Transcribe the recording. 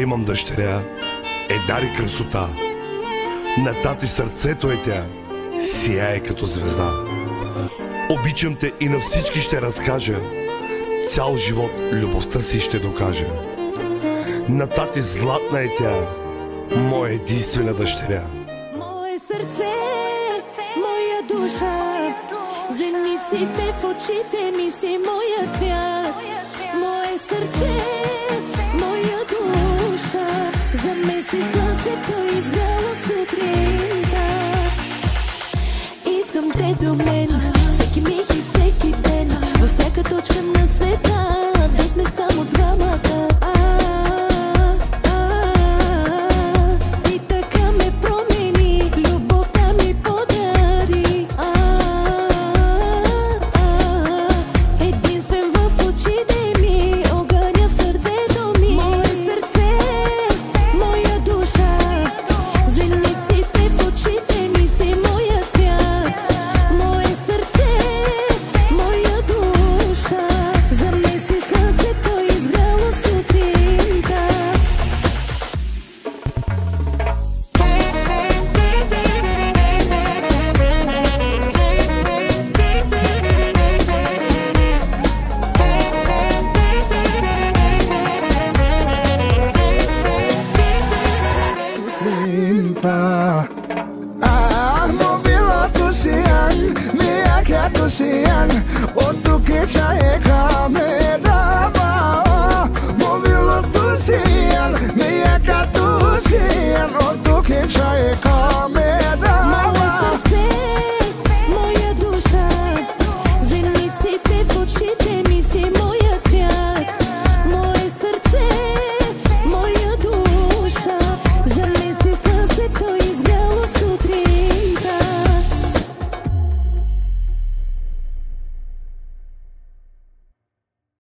имам дъщеря, дари красота. На тати сърцето е тя, сияе като звезда. Обичам те и на всички ще разкажа, цял живот любовта си ще докажа. На тати златна е тя, моя единствена дъщеря. Мое сърце, моя душа, зениците в очите ми си моя цвят. Мое сърце, моя душа, замеси слънцето изгряло сутринта. Искам те до мен, всеки миг и всеки ден, във всяка точка на света, да сме само двамата. И така ме промени, любовта ми подари. Единствен в очите ми, огъня в сърцето ми. Мое сърце, моя душа, зениците в очите ми си моя цвят. Мое сърце, моя душа, замеси слънцето изгряло сутринта. Mobil ako siyan, miyak ako siyan, o tukit sa